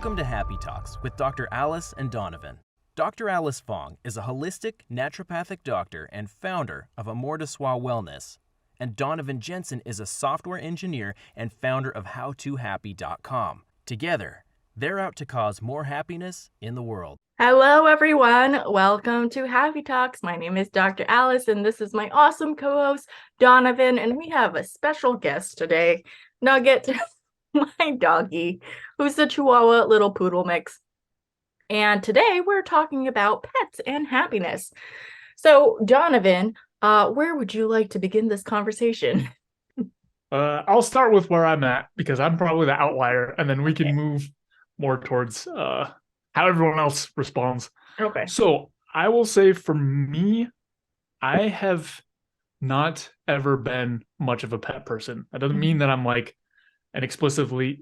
Welcome to Happy Talks with Dr. Alice and Donovan. Dr. Alice Fong is a holistic naturopathic doctor and founder of Amor de Soi Wellness. And Donovan Jensen is a software engineer and founder of HowToHappy.com. Together, they're out to cause more happiness in the world. Hello, everyone. Welcome to Happy Talks. My name is Dr. Alice, and this is my awesome co-host, Donovan. And we have a special guest today, Nugget, my doggy, who's the Chihuahua little poodle mix. And today we're talking about pets and happiness. So, Donovan, where would you like to begin this conversation? I'll start with where I'm at because I'm probably the outlier, and then we can move more towards how everyone else responds. Okay. So I will say for me, I have not ever been much of a pet person. That doesn't mean that I'm like an explicitly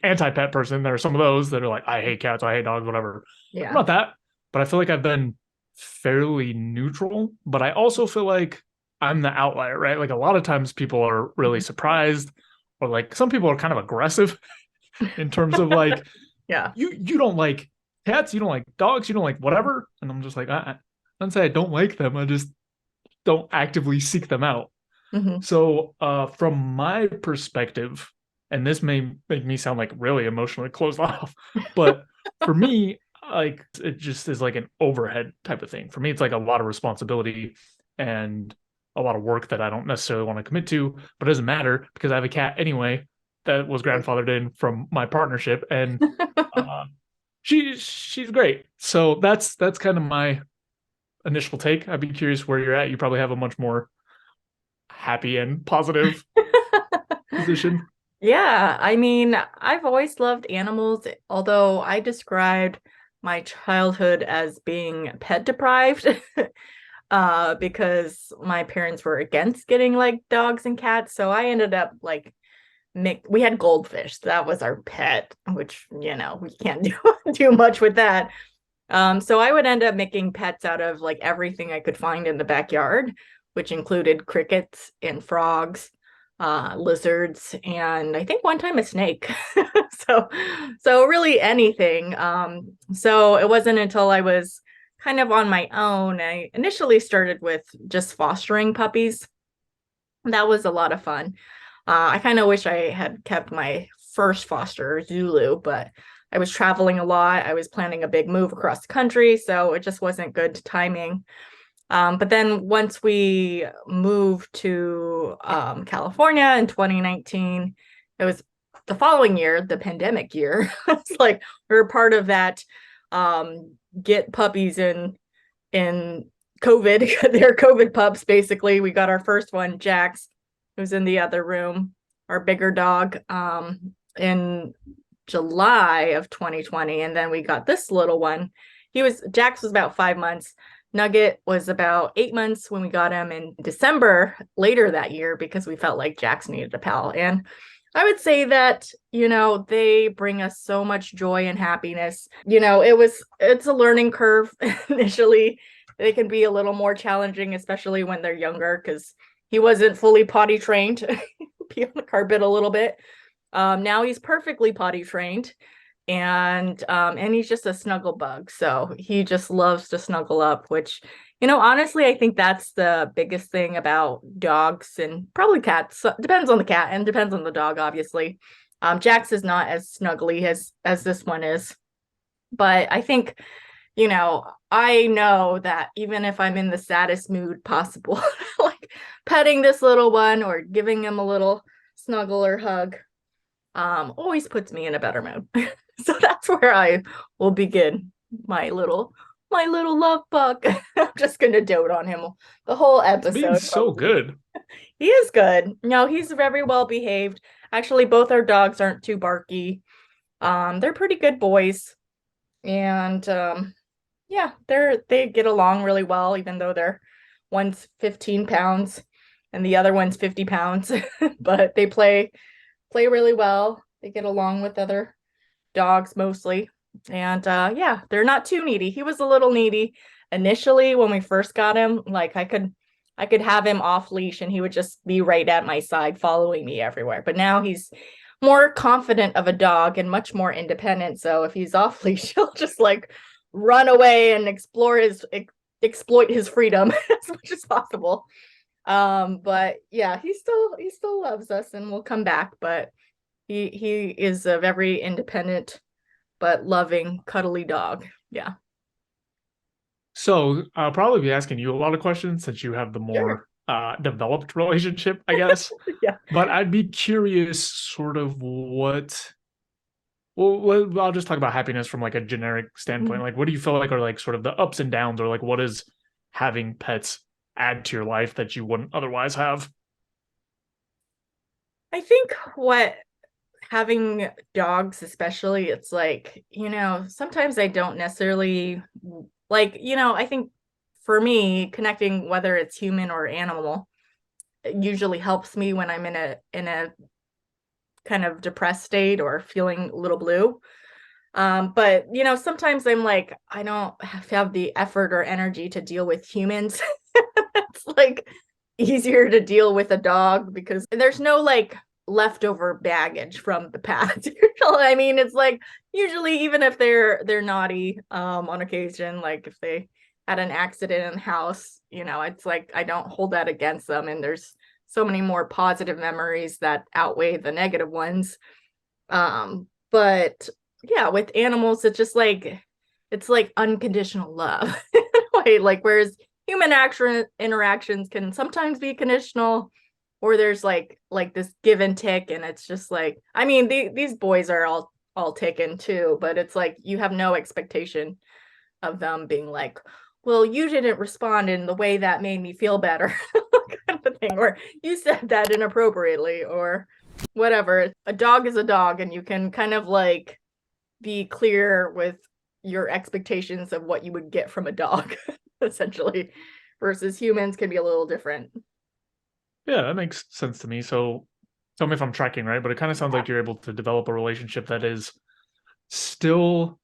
anti-pet person. There are some of those that are like, I hate cats, I hate dogs, whatever. Yeah. I'm not that, but I feel like I've been fairly neutral. But I also feel like I'm the outlier, right? Like a lot of times people are really surprised, or like some people are kind of aggressive in terms of like, Yeah. you don't like cats, you don't like dogs, you don't like whatever. And I'm just like, I don't say I don't like them. I just don't actively seek them out. Mm-hmm. So from my perspective, and this may make me sound like really emotionally closed off, but for me, like it just is like an overhead type of thing. For me, it's like a lot of responsibility and a lot of work that I don't necessarily want to commit to, but it doesn't matter because I have a cat anyway that was grandfathered in from my partnership, and she's great. So that's kind of my initial take. I'd be curious where you're at. You probably have a much more happy and positive position. Yeah, I mean, I've always loved animals, although I described my childhood as being pet deprived because my parents were against getting like dogs and cats. So I ended up like we had goldfish. That was our pet, which, you know, we can't do much with that. So I would end up making pets out of like everything I could find in the backyard, which included crickets and frogs, lizards, and I think one time a snake. so really anything. So it wasn't until I was kind of on my own. I initially started with just fostering puppies. That was a lot of fun. I kind of wish I had kept my first foster, Zulu, but I was traveling a lot. I was planning a big move across the country, so it just wasn't good timing. But then once we moved to California in 2019, it was the following year, the pandemic year. It's like we were part of that get puppies in COVID. They're COVID pups, basically. We got our first one, Jax, who's in the other room, our bigger dog, in July of 2020. And then we got this little one. Jax was about 5 months. Nugget was about 8 months when we got him in December later that year because we felt like Jax needed a pal. And I would say that, you know, they bring us so much joy and happiness. You know, it's a learning curve initially. They can be a little more challenging, especially when they're younger, because he wasn't fully potty trained. Pee on the carpet a little bit. Now he's perfectly potty trained. And he's just a snuggle bug. So he just loves to snuggle up, which, you know, honestly, I think that's the biggest thing about dogs and probably cats. So, depends on the cat and depends on the dog, obviously. Jax is not as snuggly as this one is. But I think, you know, I know that even if I'm in the saddest mood possible, like petting this little one or giving him a little snuggle or hug, always puts me in a better mood. So that's where I will begin my little love bug. I'm just gonna dote on him the whole episode. Being so good. He is good. No, he's very well behaved. Actually, both our dogs aren't too barky. They're pretty good boys, and yeah, they get along really well, even though one's 15 pounds and the other one's 50 pounds. But they play really well. They get along with other dogs mostly. And yeah, they're not too needy. He was a little needy initially when we first got him. Like I could have him off leash and he would just be right at my side following me everywhere. But now he's more confident of a dog and much more independent. So if he's off leash, he'll just like run away and exploit his freedom as much as possible. But yeah, he still loves us and will come back, but he is a very independent but loving, cuddly dog. Yeah. So I'll probably be asking you a lot of questions since you have the more developed relationship, I guess. Yeah. But I'd be curious sort of what I'll just talk about happiness from like a generic standpoint. Mhm. Like what do you feel like are like sort of the ups and downs, or like what is having pets add to your life that you wouldn't otherwise have? I think what having dogs, especially, it's like, sometimes I don't necessarily like, I think for me, connecting, whether it's human or animal, it usually helps me when I'm in a kind of depressed state or feeling a little blue. But sometimes I'm like, I don't have the effort or energy to deal with humans. It's like easier to deal with a dog because there's no like leftover baggage from the past. I mean, it's like usually even if they're naughty on occasion, like if they had an accident in the house, it's like I don't hold that against them, and there's so many more positive memories that outweigh the negative ones. But yeah, with animals, it's like unconditional love. Like whereas human action interactions can sometimes be conditional, or there's like this give and take, and it's just like, I mean, these boys are all taken too, but it's like you have no expectation of them being like, well, you didn't respond in the way that made me feel better, kind of a thing, or you said that inappropriately, or whatever. A dog is a dog, and you can kind of like be clear with your expectations of what you would get from a dog, essentially, versus humans can be a little different. Yeah, that makes sense to me. So tell me if I'm tracking right, but it kind of sounds Yeah. like you're able to develop a relationship that is still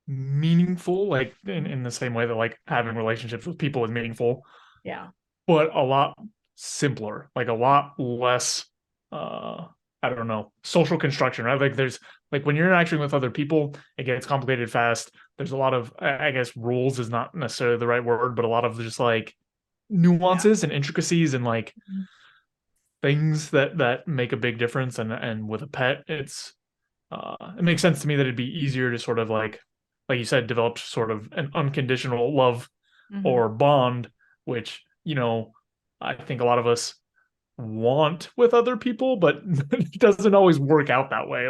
meaningful, like in the same way that like having relationships with people is meaningful, Yeah. but a lot simpler, like a lot less uh I don't know, social construction, right? Like there's like when you're interacting with other people, it gets complicated fast. There's a lot of I guess rules is not necessarily the right word, but a lot of just like Yeah. nuances and intricacies and like Mhm. things that make a big difference. And with a pet, it makes sense to me that it'd be easier to sort of like you said, develop sort of an unconditional love Mhm. or bond, which I think a lot of us want with other people, but it doesn't always work out that way.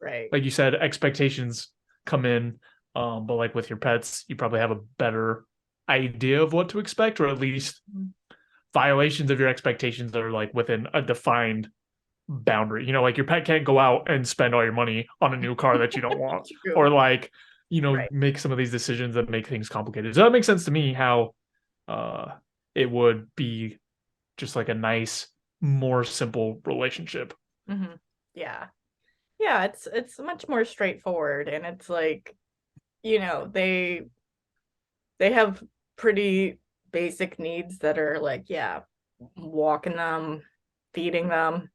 Right. Like you said, expectations come in, but like with your pets, you probably have a better idea of what to expect, or at least Mhm. violations of your expectations that are like within a defined boundary. Like your pet can't go out and spend all your money on a new car that you don't want, or True. like Right. make some of these decisions that make things complicated. So that makes sense to me how it would be just like a nice, more simple relationship. Hmm. Yeah. Yeah, it's much more straightforward, and it's like, they have pretty basic needs that are like, yeah, walking them, feeding them,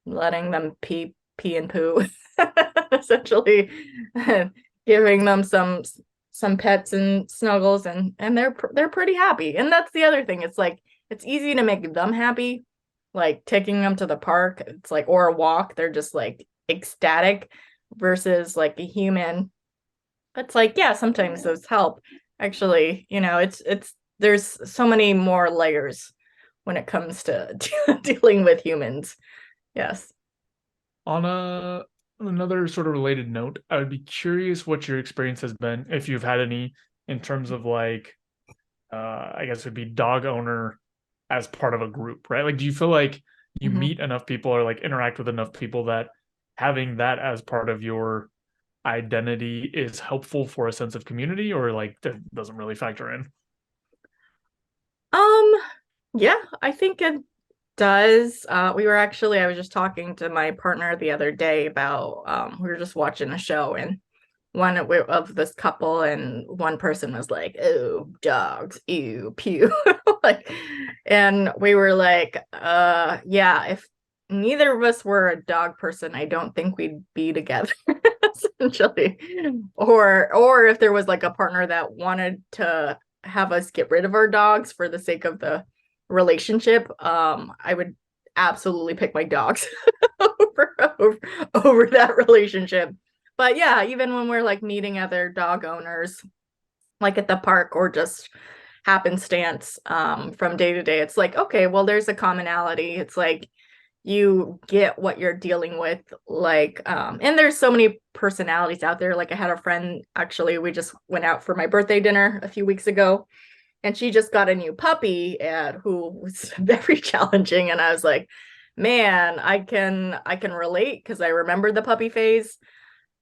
letting them pee and poo, essentially, giving them some pets and snuggles, and they're pretty happy. And that's the other thing. It's like it's easy to make them happy, like taking them to the park. It's like, or a walk. They're just like ecstatic, versus like a human. It's like, yeah, sometimes those help. Actually, it's there's so many more layers when it comes to dealing with humans. Yes. On another sort of related note, I would be curious what your experience has been, if you've had any, in terms of like, I guess it would be dog owner as part of a group, right? Like, do you feel like you Mhm. meet enough people or like interact with enough people that having that as part of your identity is helpful for a sense of community, or like that doesn't really factor in? Um, yeah, I think it does. I was just talking to my partner the other day about, we were just watching a show, and of this couple, and one person was like, "Oh, dogs, ew, pew." Like, and we were like, yeah, neither of us were a dog person, I don't think we'd be together essentially. Or if there was like a partner that wanted to have us get rid of our dogs for the sake of the relationship, I would absolutely pick my dogs over that relationship. But yeah, even when we're like meeting other dog owners, like at the park or just happenstance, from day to day, it's like, okay, well, there's a commonality. It's like you get what you're dealing with, like, and there's so many personalities out there. Like I had a friend, actually, we just went out for my birthday dinner a few weeks ago, and she just got a new puppy and who was very challenging. And I was like, man, I can relate because I remember the puppy phase.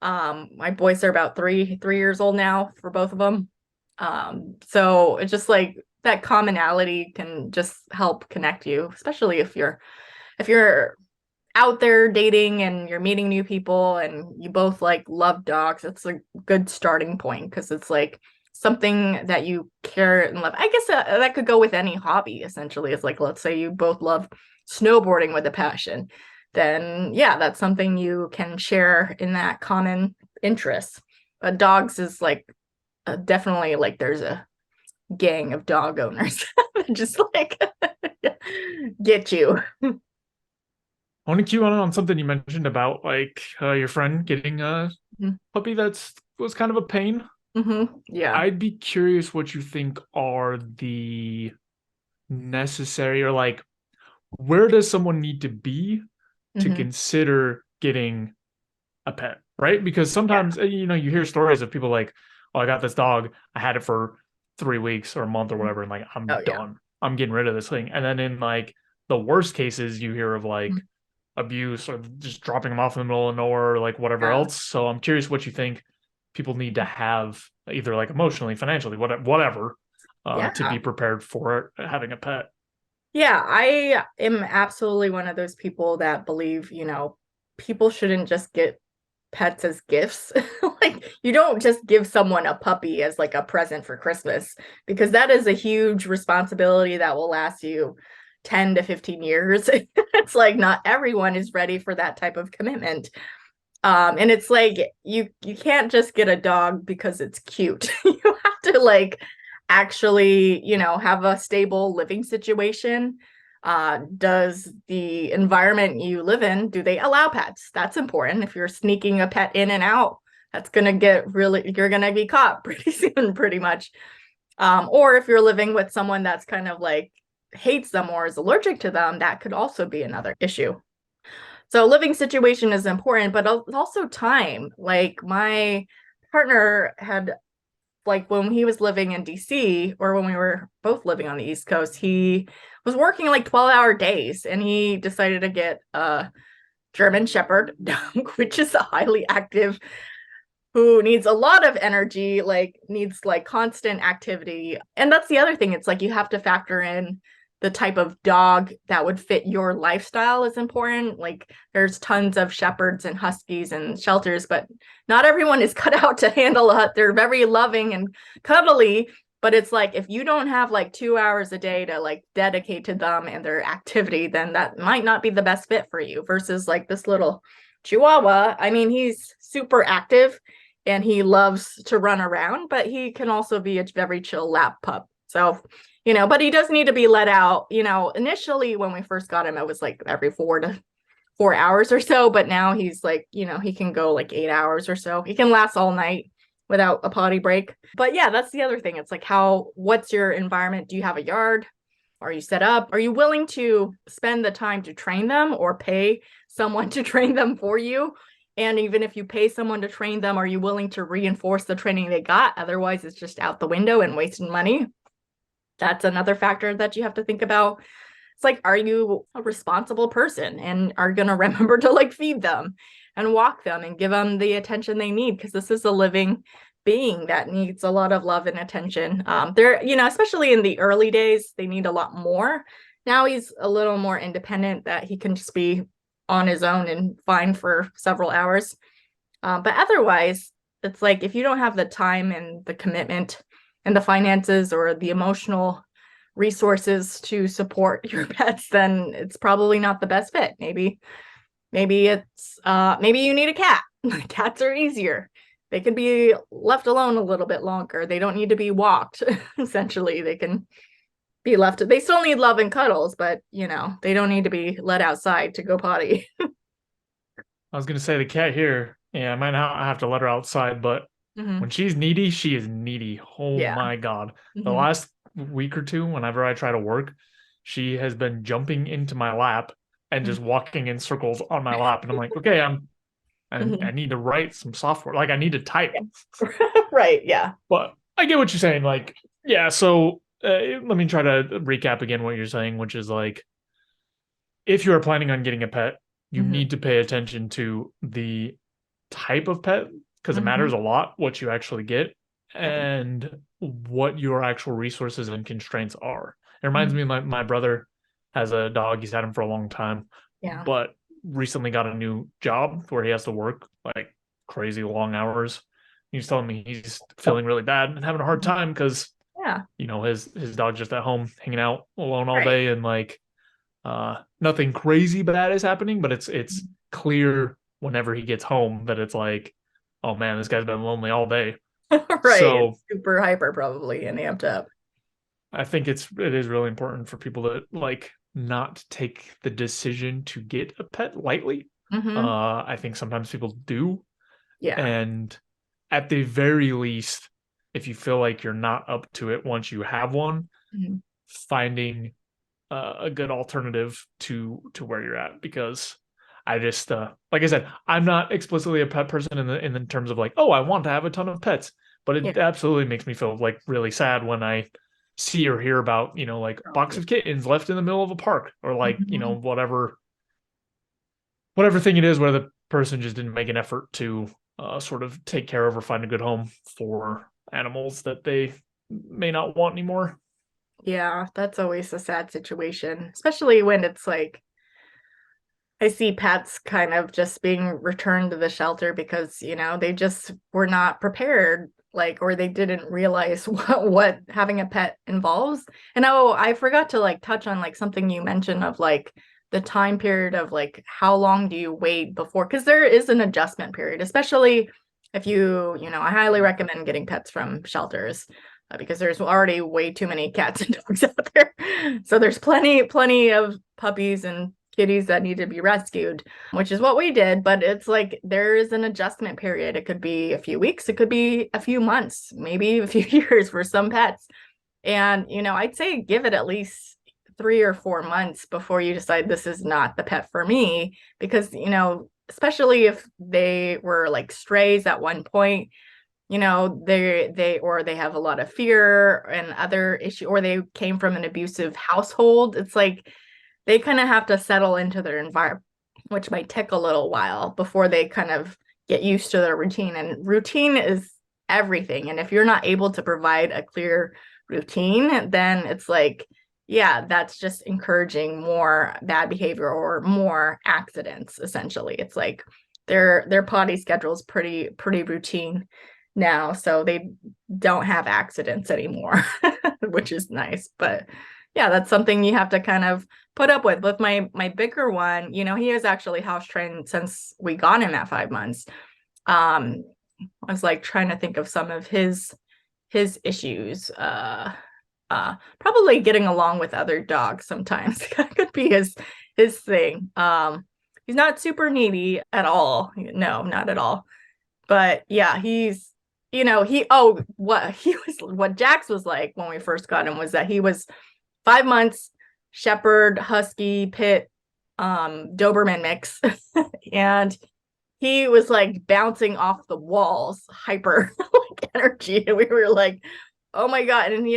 My boys are about three years old now for both of them. So it's just like that commonality can just help connect you, especially if you're out there dating and you're meeting new people and you both like love dogs. It's a good starting point because it's like something that you care and love. I guess that could go with any hobby. Essentially, it's like, let's say you both love snowboarding with a passion, then yeah, that's something you can share in that common interest. But dogs is like, definitely, like there's a gang of dog owners that just like get you. I want to cue on something you mentioned about like your friend getting a puppy that's was kind of a pain. Yeah. I'd be curious what you think are the necessary, or like, where does someone need to be to consider getting a pet, right? Because sometimes, you hear stories of people like, oh, I got this dog, I had it for 3 weeks or a month or whatever, and like, I'm done. I'm getting rid of this thing. And then in like the worst cases, you hear of like abuse or just dropping them off in the middle of nowhere or like whatever else. So I'm curious what you think people need to have, either like emotionally, financially, whatever, to be prepared for having a pet. Yeah, I am absolutely one of those people that believe, people shouldn't just get pets as gifts. Like, you don't just give someone a puppy as like a present for Christmas, because that is a huge responsibility that will last you 10 to 15 years. It's like not everyone is ready for that type of commitment. And it's like you can't just get a dog because it's cute. You have to like actually, have a stable living situation. Does the environment you live in, do they allow pets? That's important. If you're sneaking a pet in and out, that's gonna you're gonna be caught pretty soon, pretty much. Or if you're living with someone that's kind of like hates them or is allergic to them, that could also be another issue. So living situation is important, but also time. Like my partner had, like when he was living in DC, or when we were both living on the East Coast, he was working like 12-hour days, and he decided to get a German Shepherd dog, which is a highly active, who needs a lot of energy, like needs like constant activity. And that's the other thing. It's like you have to factor in the type of dog that would fit your lifestyle is important. Like there's tons of shepherds and huskies and shelters, but not everyone is cut out to handle it. They're very loving and cuddly, but it's like if you don't have like 2 hours a day to like dedicate to them and their activity, then that might not be the best fit for you. Versus like this little Chihuahua, I mean, he's super active and he loves to run around, but he can also be a very chill lap pup. So, but he does need to be let out. Initially when we first got him, it was like every 4 hours or so, but now he's like, he can go like 8 hours or so. He can last all night without a potty break. But yeah, that's the other thing. It's like, what's your environment? Do you have a yard? Are you set up? Are you willing to spend the time to train them or pay someone to train them for you? And even if you pay someone to train them, are you willing to reinforce the training they got? Otherwise, it's just out the window and wasting money. That's another factor that you have to think about. It's like, are you a responsible person and are going to remember to like feed them and walk them and give them the attention they need? Because this is a living being that needs a lot of love and attention. They're, especially in the early days, they need a lot more. Now he's a little more independent, that he can just be on his own and fine for several hours. But otherwise, it's like if you don't have the time and the commitment and the finances or the emotional resources to support your pets, then it's probably not the best fit. Maybe it's maybe you need a cat. Cats are easier. They can be left alone a little bit longer. They don't need to be walked. Essentially, they can be left. They still need love and cuddles, but they don't need to be let outside to go potty. I was gonna say the cat here, yeah, I might not have to let her outside, but when she's needy, she is needy. Oh Yeah. my God. The last week or two, whenever I try to work, she has been jumping into my lap and just walking in circles on my lap. And I'm like, okay, I need to write some software. Like I need to type. Right. Yeah. But I get what you're saying. Like, yeah. So let me try to recap again what you're saying, which is like, if you are planning on getting a pet, you need to pay attention to the type of pet, because it matters a lot what you actually get and what your actual resources and constraints are. It reminds me, my brother has a dog. He's had him for a long time, but recently got a new job where he has to work like crazy long hours. He's telling me he's feeling really bad and having a hard time because his dog's just at home hanging out alone all day, and like nothing crazy bad is happening, but it's clear whenever he gets home that it's like, oh man, this guy's been lonely all day. Right. So super hyper probably and amped up. I think it is really important for people to like not take the decision to get a pet lightly. I think sometimes people do. Yeah. And at the very least, if you feel like you're not up to it once you have one, finding a good alternative to where you're at, because I just like I said, I'm not explicitly a pet person in the terms of like, oh, I want to have a ton of pets, but it absolutely makes me feel like really sad when I see or hear about like a box of kittens left in the middle of a park, or like whatever thing it is where the person just didn't make an effort to sort of take care of or find a good home for animals that they may not want anymore. Yeah, that's always a sad situation, especially when it's like I see pets kind of just being returned to the shelter because, they just were not prepared, like, or they didn't realize what having a pet involves. And I forgot to like touch on like something you mentioned of like the time period of like how long do you wait before, because there is an adjustment period, especially if I highly recommend getting pets from shelters. Because there's already way too many cats and dogs out there. So there's plenty of puppies and kitties that need to be rescued, which is what we did. But it's like there is an adjustment period. It could be a few weeks. It could be a few months, maybe a few years for some pets. And, I'd say give it at least 3 or 4 months before you decide this is not the pet for me. Because, especially if they were like strays at one point, they have a lot of fear and other issue, or they came from an abusive household. It's like they kind of have to settle into their environment, which might take a little while before they kind of get used to their routine. And routine is everything. And if you're not able to provide a clear routine, then it's like, that's just encouraging more bad behavior or more accidents. Essentially, it's like their potty schedule is pretty routine now, so they don't have accidents anymore, which is nice. But that's something you have to kind of put up with my bigger one. He is actually house trained since we got him at 5 months. I was like trying to think of some of his issues. Probably getting along with other dogs sometimes could be his thing. He's not super needy at all. No, not at all. But he's what Jax was like when we first got him was that he was 5 months, Shepherd, Husky, Pit, Doberman mix. And he was like bouncing off the walls, hyper like energy. And we were like, oh my God. And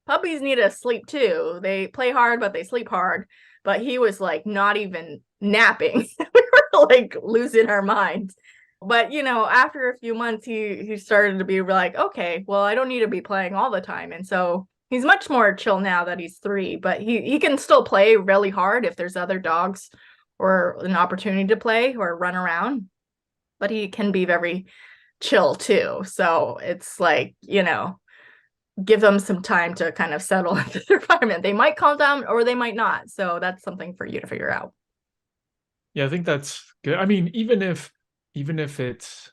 puppies need to sleep too. They play hard, but they sleep hard. But he was like not even napping. We were like losing our minds. But, after a few months, he started to be like, okay, well, I don't need to be playing all the time. And so he's much more chill now that he's 3, but he can still play really hard if there's other dogs or an opportunity to play or run around. But he can be very chill too. So it's like, give them some time to kind of settle into their environment. They might calm down or they might not. So that's something for you to figure out. Yeah, I think that's good. I mean, even if it's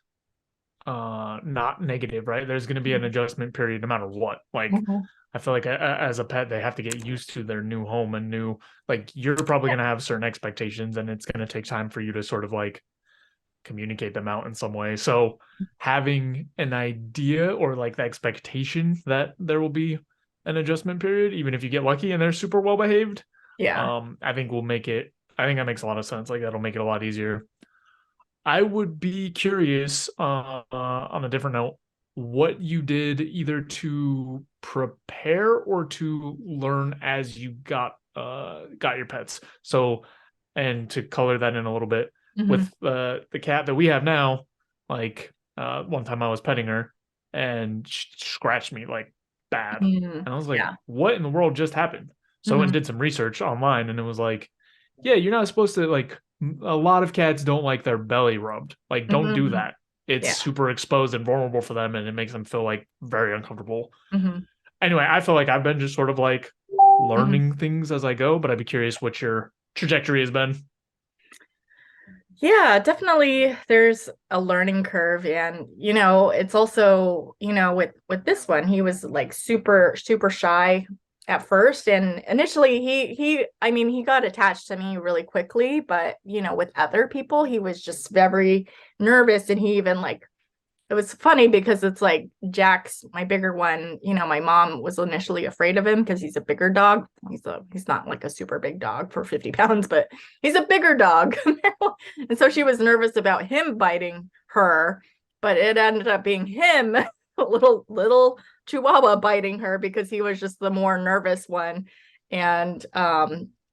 not negative, right? There's going to be an adjustment period no matter what. Like, Mhm. I feel like as a pet, they have to get used to their new home and new, like, you're probably going to have certain expectations, and it's going to take time for you to sort of like communicate them out in some way. So having an idea or like the expectation that there will be an adjustment period, even if you get lucky and they're super well behaved, Yeah. I think will make it. I think that makes a lot of sense. Like that'll make it a lot easier. I would be curious, on a different note, what you did either to prepare or to learn as you got your pets. So, and to color that in a little bit Mhm. with the cat that we have now, like one time I was petting her and she scratched me like bad, Mhm. and I was like, Yeah. "What in the world just happened?" So I went and Mhm. did some research online, and it was like, "Yeah, you're not supposed to like." A lot of cats don't like their belly rubbed. Like, don't do Mhm. that. It's Yeah. super exposed and vulnerable for them, and it makes them feel like very uncomfortable. Mhm. Anyway, I feel like I've been just sort of like Mhm. learning things as I go, but I'd be curious what your trajectory has been. Yeah, definitely there's a learning curve, and it's also, with this one, he was like super super shy at first, and initially he I mean, he got attached to me really quickly, but with other people he was just very nervous, and he even like it was funny because it's like Jack's my bigger one, my mom was initially afraid of him because he's a bigger dog. He's not like a super big dog for 50 pounds, but he's a bigger dog. And so she was nervous about him biting her, but it ended up being him, a little chihuahua biting her because he was just the more nervous one and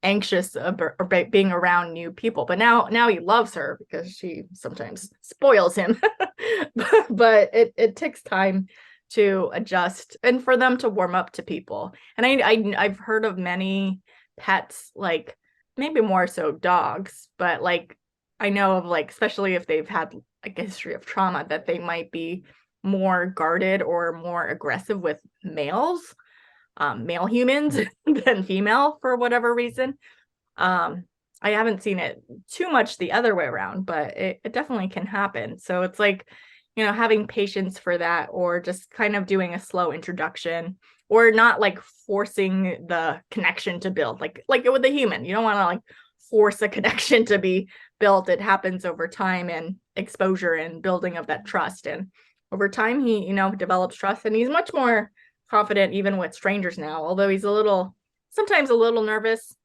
anxious about being around new people. But now he loves her because she sometimes spoils him. But it takes time to adjust and for them to warm up to people. And I've heard of many pets, like maybe more so dogs, but like I know of, like, especially if they've had like a history of trauma, that they might be more guarded or more aggressive with male humans than female for whatever reason. um I haven't seen it too much the other way around, but it definitely can happen. So it's like, having patience for that, or just kind of doing a slow introduction, or not like forcing the connection to build, like with a human. You don't want to like force a connection to be built. It happens over time and exposure and building of that trust. And over time he, develops trust, and he's much more confident even with strangers now, although he's sometimes a little nervous.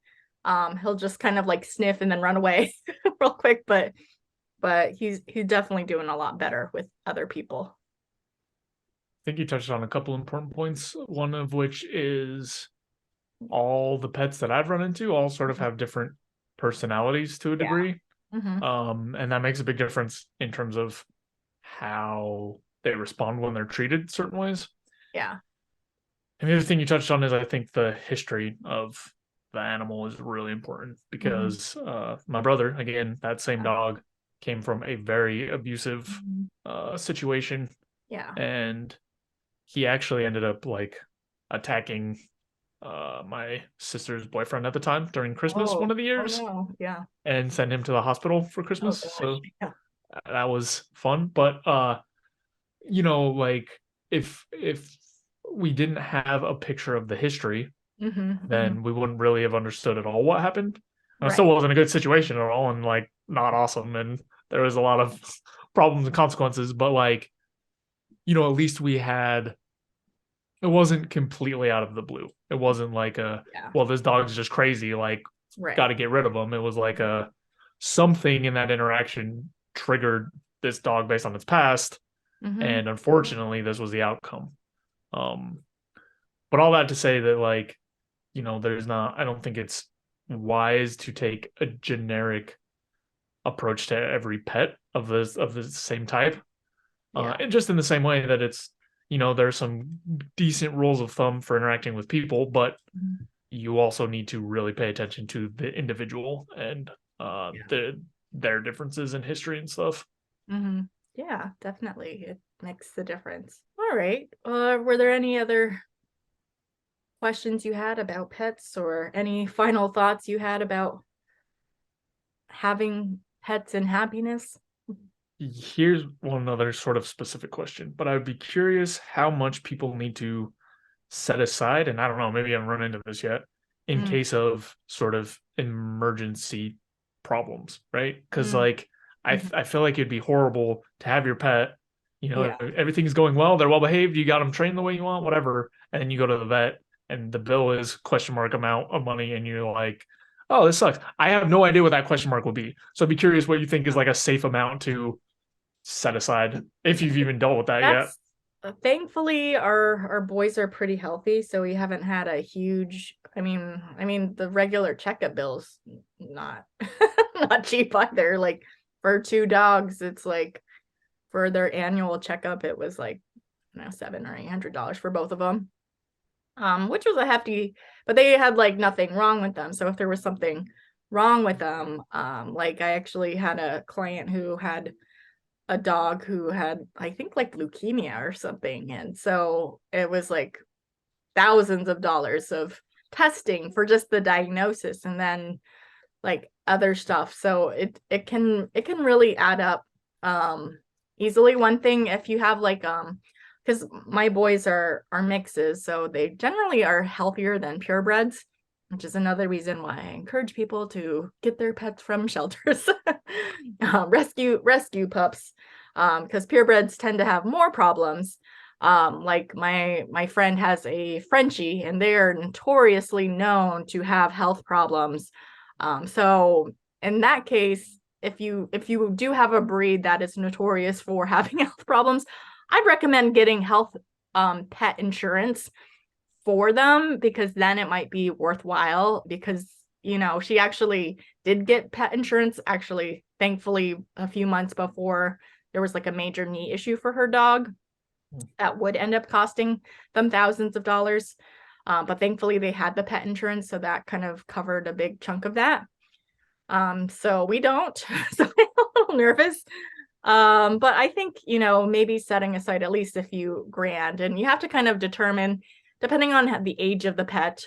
He'll just kind of like sniff and then run away real quick, but he's definitely doing a lot better with other people. I think you touched on a couple important points, one of which is all the pets that I've run into all sort of have different personalities to a Yeah. degree. Hmm. And that makes a big difference in terms of how they respond when they're treated certain ways. Yeah. And the other thing you touched on is I think the history of the animal is really important Hmm. because my brother, again, that same dog, came from a very abusive Hmm. situation, Yeah. and he actually ended up like attacking my sister's boyfriend at the time during Christmas one Oh. of the Oh years no. Yeah. and sent him to the hospital for Oh Christmas. gosh. So Yeah. that was fun, but like if we didn't have a picture of the history, Hmm. Hmm. then we wouldn't really have understood at all what happened. And it still Right. wasn't a good situation at all, and like not awesome, and there was a lot of problems and consequences. But like, at least we had. It wasn't completely out of the blue. It wasn't like Yeah. well, this dog's just crazy. Like, got Right. to get rid of him. It was like something in that interaction triggered this dog based on its past, Hmm. and unfortunately, this was the outcome. Um, but all that to say that, like, there's not. I don't think it's wise to take a generic approach to every pet of the same type. Yeah. And just in the same way that it's, there's some decent rules of thumb for interacting with people, but Mhm. you also need to really pay attention to the individual and Yeah. their differences in history and stuff. Hmm. Yeah, definitely. It makes the difference. All right. Were there any other questions you had about pets or any final thoughts you had about having pets and happiness? Here's one other sort of specific question, but I would be curious how much people need to set aside, and I don't know, maybe I haven't run into this yet, in Mm, case of sort of emergency problems, right? Because mm, like mhm. I feel like it'd be horrible to have your pet, Yeah. everything's going well, they're well behaved, you got them trained the way you want, whatever, and then you go to the vet and the bill is question mark amount of money, and you're like, oh, this sucks. I have no idea what that question mark will be, so I'd be curious what you think is like a safe amount to set aside if you've even dealt with that yet. That's thankfully our boys are pretty healthy, so we haven't had a huge, I mean the regular checkup bills not not cheap either. Like for two dogs, it's like for their annual checkup, it was like, you know, $700 or $800 for both of them. Which was a hefty, but they had like nothing wrong with them. So if there was something wrong with them, like I actually had a client who had a dog who had, I think, like leukemia or something. And so it was like thousands of dollars of testing for just the diagnosis and then like other stuff. So it can really add up easily. One thing, if you have like because my boys are mixes, so they generally are healthier than purebreds, which is another reason why I encourage people to get their pets from shelters. Rescue pups, because purebreds tend to have more problems. Like my friend has a Frenchie, and they are notoriously known to have health problems. So in that case, if you do have a breed that is notorious for having health problems, I'd recommend getting health pet insurance for them, because then it might be worthwhile, because she actually did get pet insurance, actually, thankfully, a few months before there was like a major knee issue for her dog that would end up costing them thousands of dollars. But thankfully they had the pet insurance, so that kind of covered a big chunk of that. So we don't. So I'm a little nervous. But I think, maybe setting aside at least a few grand, and you have to kind of determine, depending on the age of the pet,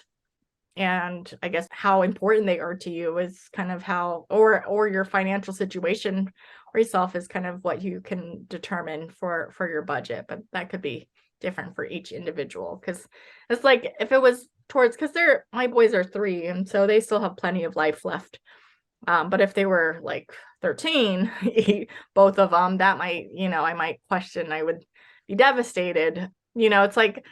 and I guess how important they are to you is kind of how, or your financial situation or yourself is kind of what you can determine for your budget. But that could be different for each individual, because it's like if it was towards, because my boys are 3, and so they still have plenty of life left. But if they were like 13, both of them, that might, I might question, I would be devastated. It's like,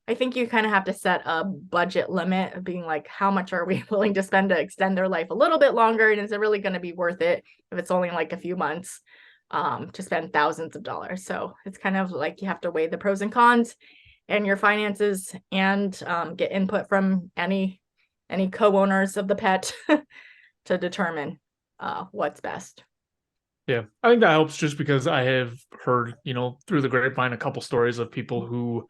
I think you kind of have to set a budget limit of being like, how much are we willing to spend to extend their life a little bit longer? And is it really going to be worth it if it's only like a few months to spend thousands of dollars? So it's kind of like you have to weigh the pros and cons and your finances, and get input from any co-owners of the pet to determine what's best. Yeah, I think that helps just because I have heard, through the grapevine, a couple stories of people who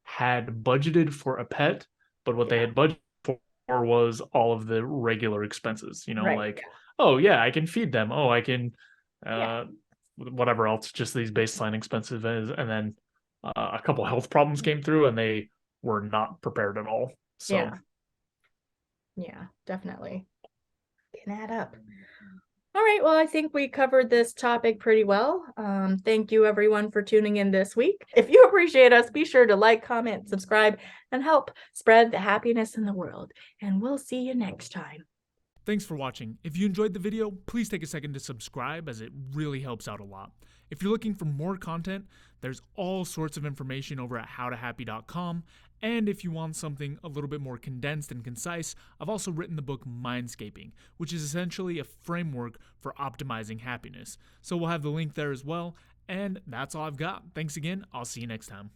had budgeted for a pet, but what they Yeah. had budgeted for was all of the regular expenses, Right. like, oh yeah, I can feed them. Oh, I can, Yeah. whatever else, just these baseline expenses. And then a couple health problems came through and they were not prepared at all. So, Yeah. Yeah, definitely. Can add up. All right, well, I think we covered this topic pretty well. Thank you, everyone, for tuning in this week. If you appreciate us, be sure to like, comment, subscribe, and help spread the happiness in the world. And we'll see you next time. thanks for watching. If you enjoyed the video, please take a second to subscribe, as it really helps out a lot. If you're looking for more content, there's all sorts of information over at howtohappy.com. And if you want something a little bit more condensed and concise, I've also written the book Mindscaping, which is essentially a framework for optimizing happiness. So we'll have the link there as well. And that's all I've got. Thanks again. I'll see you next time.